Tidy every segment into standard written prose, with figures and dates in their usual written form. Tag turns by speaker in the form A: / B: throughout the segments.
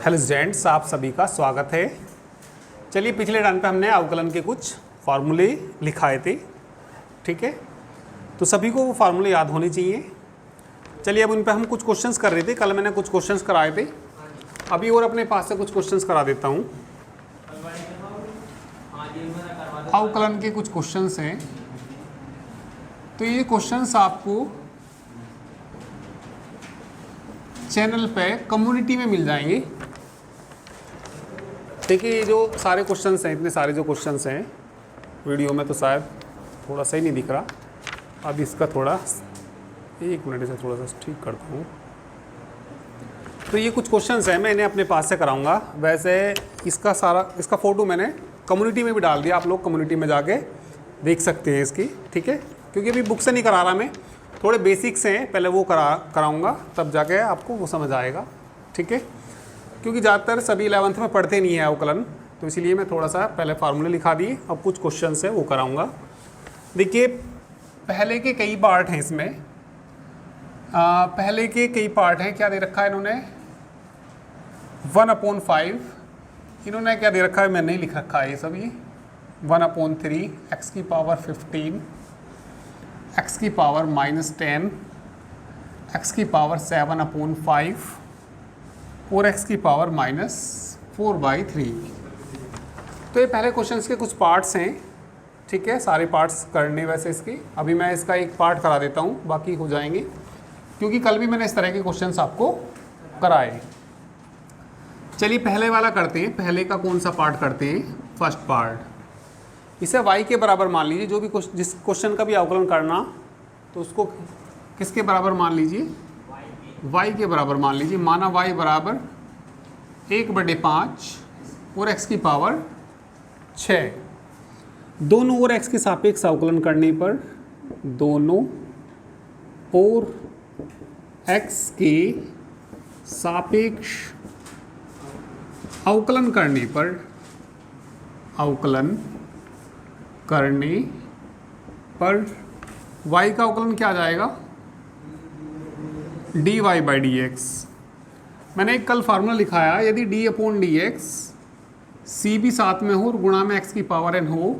A: Hello students, आप सभी का स्वागत है। चलिए, पिछले टाइम पे हमने अवकलन के कुछ फार्मूले लिखाए थे, ठीक है। तो सभी को वो फार्मूले याद होने चाहिए। चलिए, अब उन पे हम कुछ क्वेश्चंस कर रहे थे। कल मैंने कुछ क्वेश्चंस कराए थे, अभी और अपने पास से कुछ क्वेश्चंस करा देता हूँ। अवकलन के कुछ क्वेश्चंस हैं, तो ये क्वेश्चंस आपको चैनल पे कम्युनिटी में मिल जाएंगे। देखिए, ये जो सारे क्वेश्चंस हैं, इतने सारे जो क्वेश्चंस हैं, वीडियो में तो शायद थोड़ा सही नहीं दिख रहा। अब इसका थोड़ा 1 मिनट से थोड़ा सा ठीक करता हूँ। तो ये कुछ क्वेश्चंस हैं, मैं इन्हें अपने पास से कराऊंगा। वैसे इसका फ़ोटो मैंने कम्युनिटी में भी डाल दिया, आप लोग कम्युनिटी में जाके देख सकते हैं इसकी, ठीक है। क्योंकि अभी बुक से नहीं करा रहा मैं, थोड़े बेसिक्स हैं, पहले वो कराऊंगा, तब जाके आपको वो समझ आएगा, ठीक है। क्योंकि ज़्यादातर सभी 11th में पढ़ते नहीं है अवकलन, तो इसीलिए मैं थोड़ा सा पहले फार्मूले लिखा दिए, अब कुछ क्वेश्चंस है वो कराऊंगा। देखिए, पहले के कई पार्ट हैं इसमें। पहले के कई पार्ट हैं। क्या दे रखा है इन्होंने? 1/5। इन्होंने क्या दे रखा है, मैंने नहीं लिख रखा है ये सभी। 1/3, x की पावर 15, x की पावर -10, x की पावर 7/5 और x की पावर -4/3। तो ये पहले क्वेश्चंस के कुछ पार्ट्स हैं, ठीक है। सारे पार्ट्स करने वैसे इसके, अभी मैं इसका एक पार्ट करा देता हूँ, बाकी हो जाएंगे, क्योंकि कल भी मैंने इस तरह के क्वेश्चंस आपको कराए। चलिए, पहले वाला करते हैं। पहले का कौन सा पार्ट करते हैं? First part. इसे y के बराबर मान लीजिए। जो भी जिस क्वेश्चन का भी अवकलन करना, तो उसको किसके बराबर मान लीजिए? y के बराबर मान लीजिए। माना y बराबर 1/5 और x की पावर 6। दोनों और x के सापेक्ष अवकलन करने पर, दोनों और x के सापेक्ष अवकलन करने पर, y का अवकलन क्या आ जाएगा? dy/dx। मैंने एक कल फार्मूला लिखाया, यदि d/dx c भी साथ में हो और गुणा में x की पावर n हो,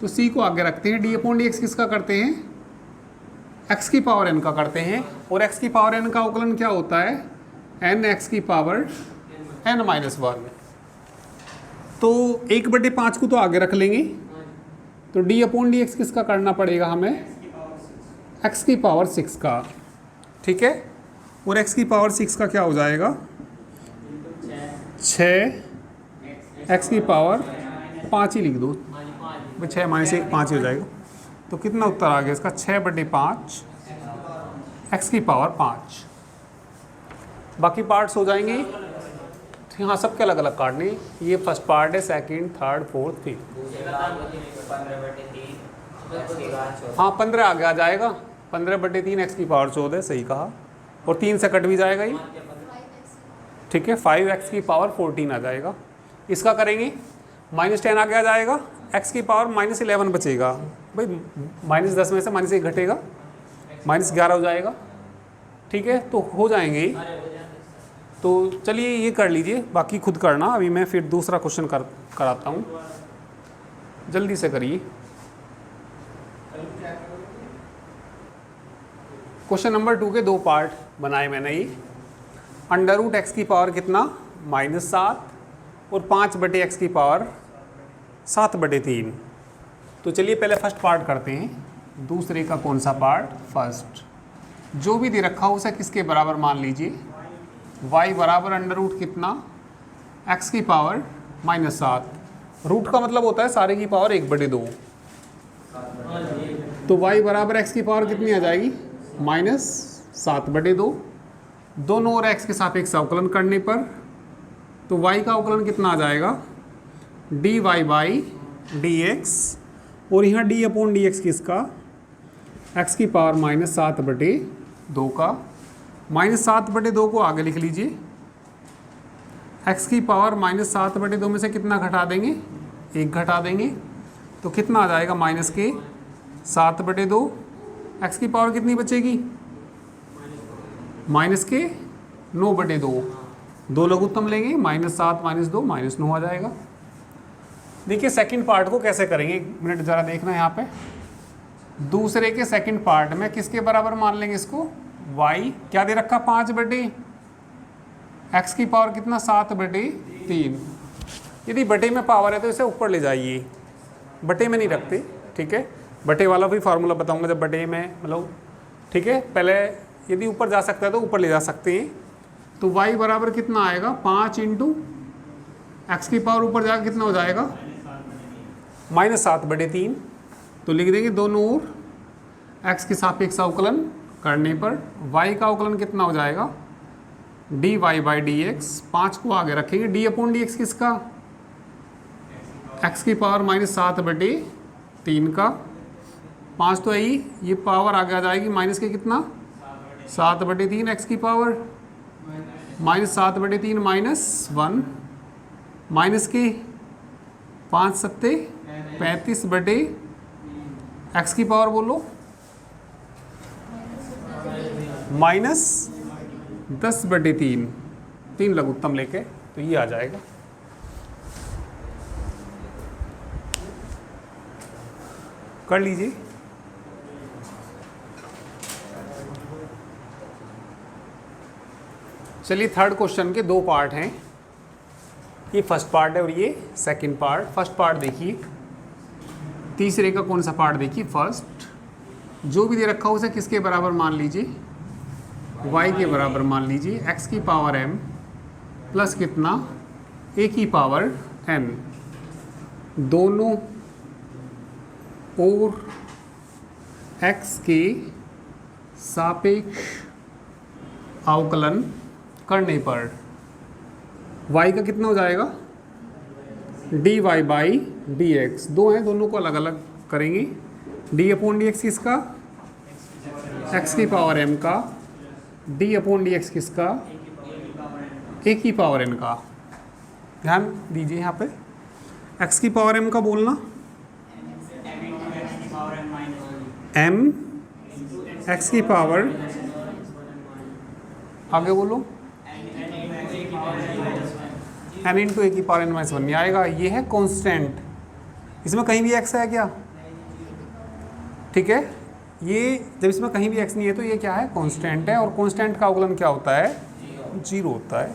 A: तो c को आगे रखते हैं। d/dx किसका करते हैं? x की पावर n का करते हैं। और x की पावर n का अवकलन क्या होता है? n x की पावर n-1। तो 1/5 को तो आगे रख लेंगे, तो d/dx किसका करना पड़ेगा हमें? x की पावर 6 का, ठीक है। और x की पावर 6 का क्या हो जाएगा? 6, x की पावर 5 ही लिख दो, 6 - 1 5 ही हो जाएगा। तो कितना उत्तर आ गया इसका? 6/5 x की पावर 5। बाकी पार्ट्स हो जाएंगे। हाँ, सबके अलग अलग काटने। ये फर्स्ट पार्ट है, सेकंड, थर्ड, फोर्थ, फिफ्थ। हाँ, 15 आगे आ जाएगा। 15/3 x की पावर 14, सही कहा। और 3 से कट भी जाएगा ये, ठीक है। 5x की पावर 14 आ जाएगा। इसका करेंगे, -10 आगे आ जाएगा, x की पावर -11 बचेगा। भाई -10 में से -1 घटेगा, -11 हो जाएगा, ठीक है। तो हो जाएंगे। तो चलिए, ये कर लीजिए, बाकी खुद करना। अभी मैं फिर दूसरा क्वेश्चन कराता हूँ, जल्दी से करिए। क्वेश्चन नंबर 2 के 2 पार्ट बनाए मैंने। ये √x की पावर कितना? -7 और 5/x की पावर 7/3। तो चलिए, पहले फर्स्ट पार्ट करते हैं। दूसरे का कौन सा पार्ट? फर्स्ट। जो भी दे रखा हो उसे किसके बराबर मान लीजिए? y बराबर √ कितना? x की पावर -7। रूट का मतलब होता है सारे की पावर 1/2। तो y बराबर x की पावर कितनी आ जाएगी? -7/2। दोनों और x के सापेक्ष अवकलन करने पर, तो y का अवकलन कितना आ जाएगा? dy/dx। और यहाँ d/dx किसका? x की पावर -7/2 का। -7/2 को आगे लिख लीजिए। x की पावर -7/2 में से कितना घटा देंगे? 1 घटा देंगे, तो कितना आ जाएगा? -7/2। x की पावर कितनी बचेगी? -9/2। दो लघुत्तम लेंगे, -7 -2 -9 आ जाएगा। देखिए सेकंड पार्ट को कैसे करेंगे, 1 मिनट ज़रा देखना यहाँ पे। दूसरे के सेकंड पार्ट में किसके बराबर मान लेंगे इसको, y क्या दे रखा 5/x की पावर कितना 7/3। यदि बटे में पावर है तो इसे ऊपर ले जाइए, बटे में नहीं रखते, ठीक है। बटे वाला भी फार्मूला बताऊंगा जब बटे में मतलब, ठीक है। पहले यदि ऊपर जा सकता है तो ऊपर ले जा सकते हैं। तो y बराबर कितना आएगा 5 × x की पावर ऊपर जाकर कितना हो जाएगा -7/3। तो लिख देंगे दोनों ओर x के सापेक्ष अवकलन करने पर y का अवकलन कितना हो जाएगा dy/dx। 5 को आगे रखेंगे, d/dx किसका, x की पावर -7/3 का। 5 तो यही, ये पावर आगे आ जाएगी माइनस के कितना 7/3 x की पावर -7/3 -1 माइनस के 5 सत्ते 35/x की पावर बोलो -10/3, 3 लघुत्तम लेके, तो ये आ जाएगा। कर लीजिए। चलिए थर्ड क्वेश्चन के 2 पार्ट हैं, ये फर्स्ट पार्ट है और ये सेकंड पार्ट। फर्स्ट पार्ट देखिए, तीसरे का कौन सा पार्ट देखिए, फर्स्ट। जो भी दे रखा हो उसे किसके बराबर मान लीजिए, y के बराबर मान लीजिए, x की पावर m प्लस कितना a की पावर n, दोनों और x के सापेक्ष अवकलन करने पर y का कितना हो जाएगा dy/dx। दो हैं, दोनों को अलग अलग करेंगे। d/dx किसका, x की पावर m का, d/dx किसका, a की पावर n का। ध्यान दीजिए यहाँ पे, x की पावर m का बोलना m x की पावर, आगे बोलो n × a की पावर n - 1 आएगा। ये है कांस्टेंट, इसमें कहीं भी x है क्या, ठीक है। ये जब इसमें कहीं भी x नहीं है तो ये क्या है, कांस्टेंट है। और कांस्टेंट का अवकलन क्या होता है, 0 होता है,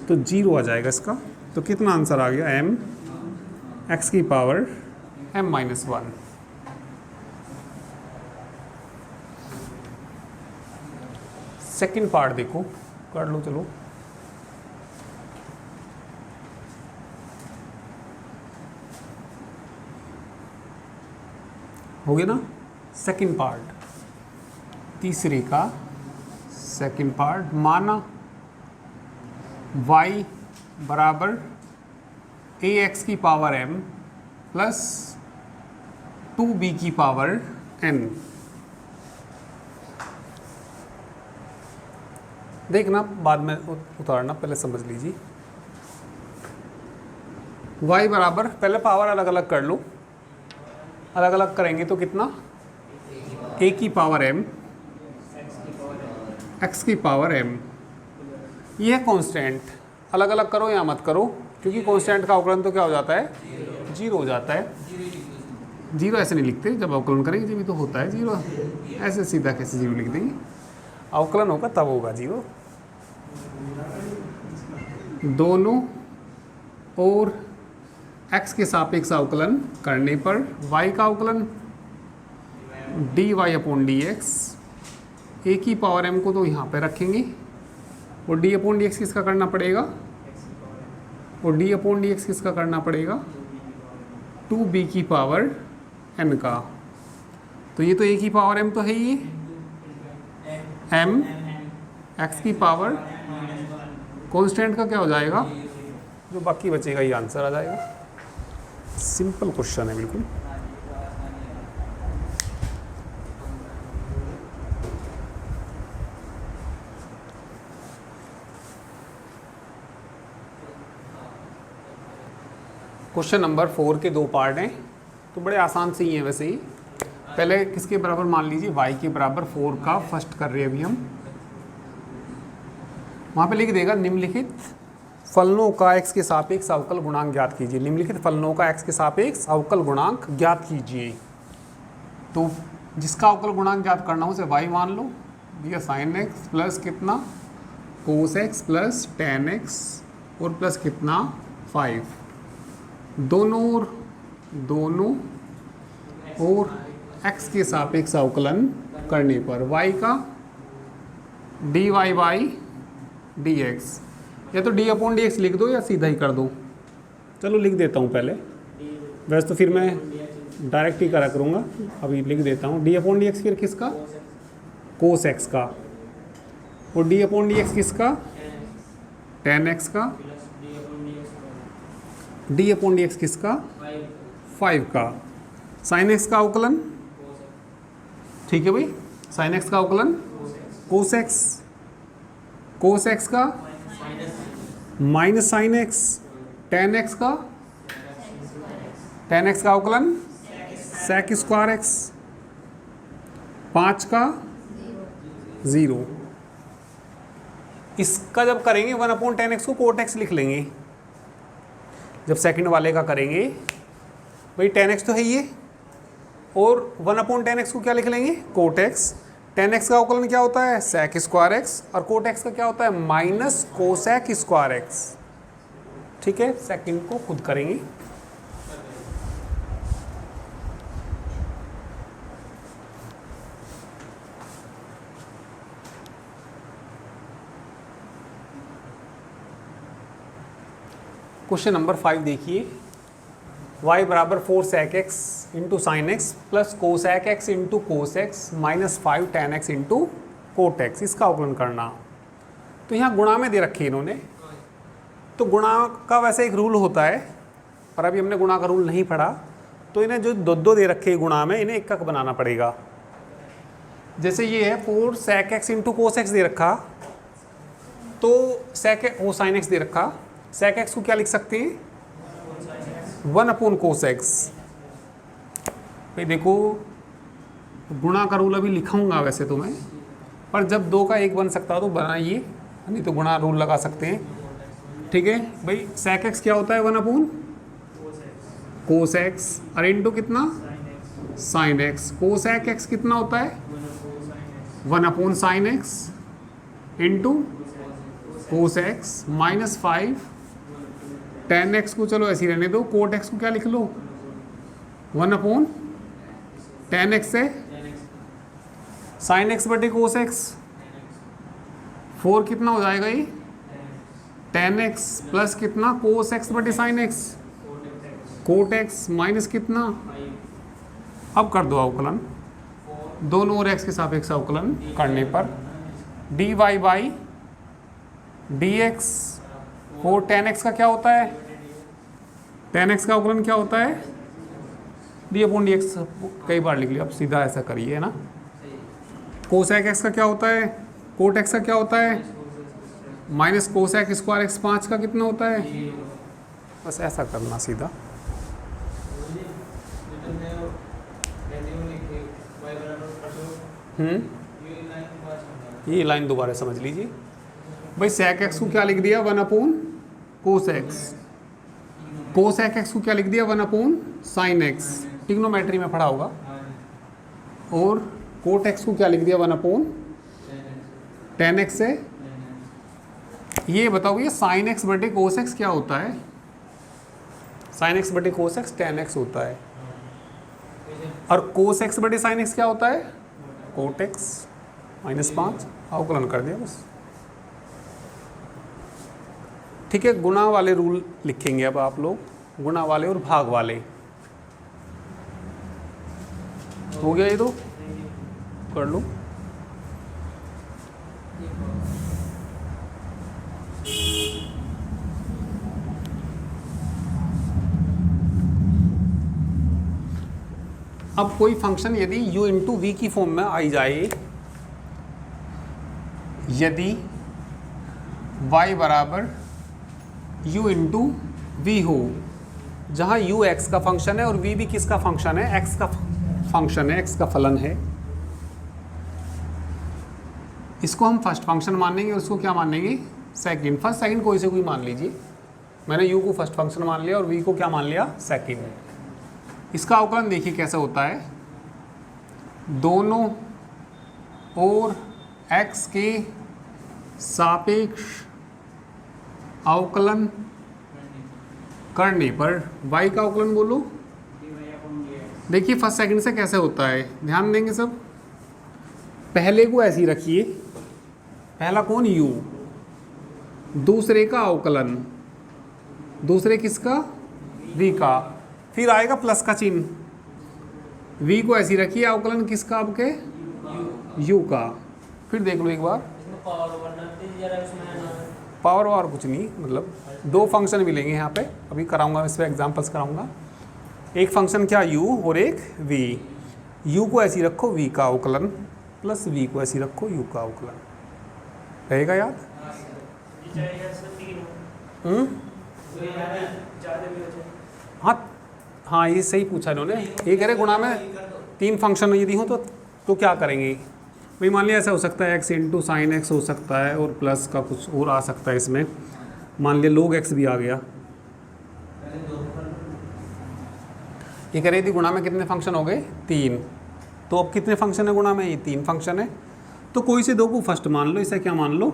A: तो 0 आ जाएगा इसका। तो कितना आंसर आ गया, m x की पावर m - 1। सेकंड पार्ट देखो, कर लो चलो। हो गया ना सेकंड पार्ट, तीसरे का सेकंड पार्ट। माना y बराबर ax की पावर m प्लस 2b की पावर n। देखना बाद में उतारना, पहले समझ लीजिए। y बराबर, पहले पावर अलग अलग कर लो, अलग अलग करेंगे तो कितना a की पावर m x की पावर m। ये है कांस्टेंट, अलग अलग करो या मत करो, क्योंकि कांस्टेंट का अवकलन तो क्या हो जाता है, 0 हो जाता है। 0 ऐसे नहीं लिखते, जब अवकलन करेंगे जब भी तो होता है 0, ऐसे सीधा कैसे 0 लिख देंगे, अवकलन होगा तब होगा 0। दोनों और x के सापेक्ष अवकलन करने पर y का अवकलन dy/dx, a की पावर m को तो यहाँ पे रखेंगे, और d/dx किसका करना पड़ेगा, और d/dx किसका करना पड़ेगा 2b की पावर n का। तो ये तो a की पावर m तो है ही, m x की पावर कांस्टेंट का क्या हो जाएगा, जो बाकी बचेगा ये आंसर आ जाएगा। सिंपल क्वेश्चन है बिल्कुल। क्वेश्चन नंबर 4 के 2 पार्ट हैं, तो बड़े आसान से ही हैं वैसे ही। पहले किसके बराबर मान लीजिए, y के बराबर 4 का फर्स्ट कर रहे हैं अभी हम। वहाँ पे लिख देगा निम्नलिखित फलनों का x के सापेक्ष अवकल गुणांक ज्ञात कीजिए। निम्नलिखित फलनों का x के सापेक्ष अवकल गुणांक ज्ञात कीजिए। तो जिसका अवकल गुणांक ज्ञात करना हो उसे y मान लो, भैया sin x प्लस कितना cos x plus tan x और प्लस कितना 5, दोनों और x के सापेक्ष अवकलन करने पर y का dy बाई dx, या तो d अपॉन dx लिख दो या सीधा ही कर दो। चलो लिख देता हूँ पहले, वैसे तो फिर मैं डायरेक्ट ही करा करूँगा, अभी लिख देता हूँ। d अपॉन dx फिर किसका, cos x का, और d अपॉन dx किसका, tan x का, d अपॉन dx किसका 5 का, sin x का अवकलन, ठीक है भाई, sin x का अवकलन cos x का minus sin x, tan x का अवकलन sec स्क्वायर x, 5 का 0। इसका जब करेंगे 1 अपॉन tan x को कोट x लिख लेंगे। जब सेकंड वाले का करेंगे भाई tan x तो है ये, और 1 अपॉन tan x को क्या लिख लेंगे कोट x। tan x का अवकलन क्या होता है sec स्क्वायर x, और कोट x का क्या होता है माइनस कोसेक स्क्वायर x। ठीक है, सेकंड को खुद करेंगे। क्वेश्चन नंबर 5 देखिए, y बराबर 4 sec x into sine x plus cosec x into cos x minus 5 tan x into cot x, इसका अवकलन करना। तो यहाँ गुणा में दे रखे इन्होंने, तो गुणा का वैसे एक रूल होता है, पर अभी हमने गुणा का रूल नहीं पढ़ा, तो इन्हें जो दो दे रखे गुणा में, इन्हें एक बनाना पड़ेगा। जैसे ये है 4 sec x into cos x दे रखा, तो sec वो साइन एक्स दे रखा, sec x को क्या लिख सकते हैं 1 अपॉन कोस एक्स। भाई देखो गुणा का रूल अभी लिखाऊंगा वैसे तो मैं, पर जब 2 का 1 बन सकता हो तो बनाइए, नहीं तो गुणा रूल लगा सकते हैं। ठीक है भाई, sec x क्या होता है 1 अपॉन कोस एक्स, और इंटू कितना साइन एक्स। कोसेक एक्स कितना होता है 1 upon sine x into cos x minus 5 tan x को चलो ऐसे ही रहने दो, कोट x को क्या लिख लो 1 अपॉन tan x है साइन एक्स बटे कोस एक्स, 4 कितना हो जाएगा ये tan x प्लस कितना कोस एक्स बटे sine x cot x minus कितना। अब कर दो अवकलन, दोनों और x के सापेक्ष अवकलन करने पर dy by dx, 4 tan x का क्या होता है tan x का अवकलन क्या होता है d अपॉन dx, कई बार लिख लिया, अब सीधा ऐसा करिए ना। कोसेक x का क्या होता है कोट x का क्या होता है माइनस कोसेक स्क्वायर x, 5 का कितना होता है, बस ऐसा करना सीधा। ये लाइन दोबारा समझ लीजिए भाई, sec x को क्या लिख दिया 1 upon cos x, cosec x को क्या लिख दिया 1 अपॉन साइन एक्स, ट्रिग्नोमेट्री में पढ़ा होगा, और कोट एक्स को क्या लिख दिया 1 अपॉन tan एक्स है। ये बताओ ये साइन एक्स बटे कोस एक्स क्या होता है, साइन एक्स बटे कोस एक्स tan एक्स होता है, और कोस एक्स बटे साइन एक्स क्या होता है कोट एक्स माइनस 5, अवकलन कर दिया बस। ठीक है, गुणा वाले रूल लिखेंगे अब आप लोग, गुणा वाले और भाग वाले। हो गया ये तो कर लो। अब कोई फंक्शन यदि u इंटू वी की फॉर्म में आई जाए, यदि y बराबर u इंटू वी हो, जहाँ u x का फंक्शन है और v भी किसका फंक्शन है x का फंक्शन है, x का फलन है, इसको हम फर्स्ट फंक्शन मानेंगे और इसको क्या मानेंगे सेकंड, फर्स्ट सेकंड कोई से कोई मान लीजिए। मैंने u को फर्स्ट फंक्शन मान लिया और v को क्या मान लिया, सेकंड। इसका अवकलन देखिए कैसे होता है, दोनों और x के सापेक्ष अवकलन करने पर y का अवकलन बोलो। देखिए फर्स्ट सेकंड से कैसे होता है, ध्यान देंगे सब। पहले को ऐसे ही रखिए, पहला कौन, u, दूसरे का अवकलन, दूसरे किसका, v का, फिर आएगा प्लस का चिन्ह, v को ऐसे ही रखिए, अवकलन किसका, आपके u का। फिर देख लो एक बार, पावर और कुछ नहीं, मतलब दो फंक्शन मिलेंगे यहाँ पे, अभी कराऊंगा इस पर एग्जाम्पल्स कराऊंगा। एक फंक्शन क्या u और एक v, u को ऐसे ही रखो v का अवकलन प्लस v को ऐसे ही रखो u का अवकलन, रहेगा याद। हाँ ये सही पूछा इन्होंने, ये कह रहे गुणा में तीन फंक्शन यदि हो तो क्या करेंगे भाई। मान लिया ऐसा हो सकता है x इंटू साइन एक्स हो सकता है और प्लस का कुछ और आ सकता है इसमें, मान लिया log x भी आ गया। ये कह रही थी गुणा में कितने फंक्शन हो गए, तीन। तो अब कितने फंक्शन है गुणा में, ये तीन फंक्शन है। तो कोई से दो को फर्स्ट मान लो, इसे क्या मान लो,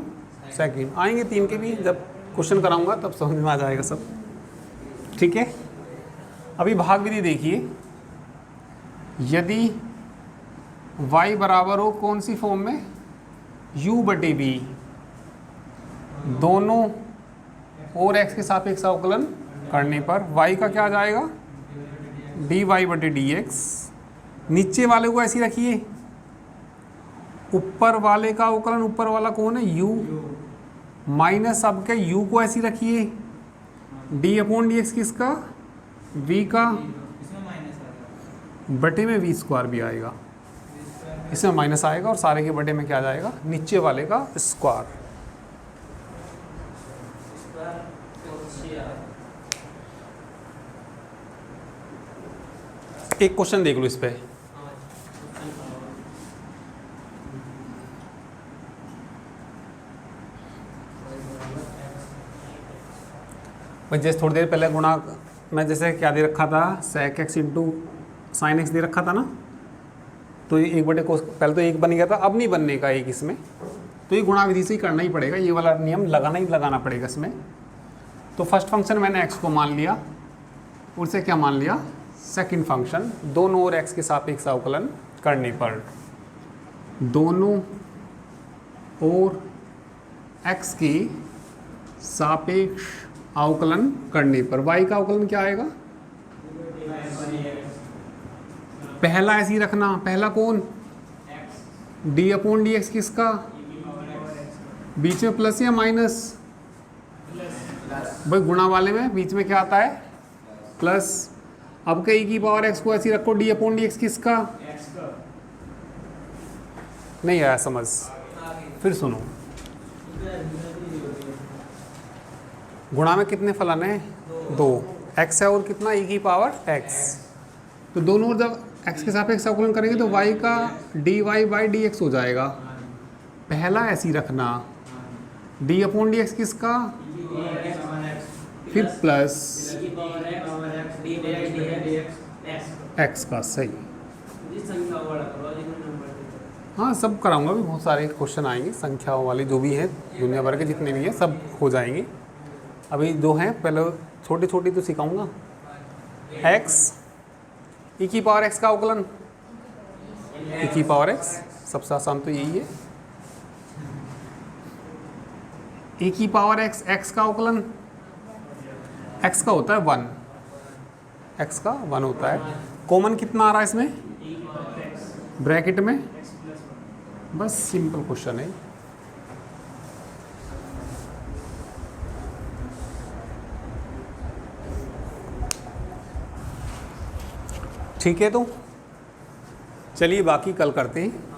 A: सेकंड। आएंगे तीन के भी, जब क्वेश्चन कराऊंगा तब समझ में आ जाएगा सब, ठीक है। अभी भाग विधि देखिए, यदि y बराबर हो कौन सी फॉर्म में, u बटे v, दोनों और x के सापेक्ष अवकलन करने पर y का क्या आ जाएगा, dy बटे dx। नीचे वाले को ऐसी रखिए, ऊपर वाले का अवकलन, ऊपर वाला कौन है, u, माइनस अब के u को ऐसी रखिए, d अपॉन dx किसका, v का, बटे में v स्क्वायर भी आएगा, इसमें माइनस आएगा और सारे के बटे में क्या आ जाएगा, नीचे वाले का स्क्वायर। एक क्वेश्चन देख लो इस पे, भाई जैसे थोड़ी देर पहले गुणा में जैसे क्या दे रखा था, sec x into sine x दे रखा था ना, तो ये एक बटे को पहले तो एक बन गया था, अब नहीं बनने का एक इसमें, तो ये गुणा विधि से ही करना ही पड़ेगा, ये वाला नियम लगाना ही लगाना पड़ेगा इसमें। तो फर्स्ट फंक्शन मैंने x को मान लिया, उससे क्या मान लिया, सेकंड फंक्शन, दोनों और x के सापेक्ष अवकलन करने पर, दोनों और x के सापेक्ष अवकलन करने पर y का अवकलन क्या आएगा, पहला ऐसे ही रखना, पहला कौन, d अपॉन डी एक्स किसका, बीच में प्लस या माइनस, भाई गुणा वाले में बीच में क्या आता है, प्लस। अब के e की पावर x को ऐसी रखो, d अपॉन डी एक्स किसका, नहीं आया समझ, फिर सुनो, गुणा में कितने फलन है, दो, x है और कितना e की पावर x, तो दोनों जब x के सापेक्ष अवकलन करेंगे तो y का dy बाई dx हो जाएगा, पहला ऐसी रखना, d अपॉन डी एक्स किसका, फिर प्लस x का, सही। हाँ सब कराऊंगा भी, बहुत सारे क्वेश्चन आएंगे संख्याओं वाले जो भी हैं दुनिया भर के जितने भी हैं सब हो जाएंगे। अभी जो हैं पहले छोटी छोटी तो सिखाऊंगा। x e की पावर x का अवकलन, e की पावर x सबसे आसान तो यही है, e की पावर x, x का अवकलन, x का होता है 1, x का 1 होता है। कॉमन कितना आ रहा है इसमें, ब्रैकेट में, बस सिंपल क्वेश्चन है। ठीक है, तो चलिए बाकी कल करते हैं।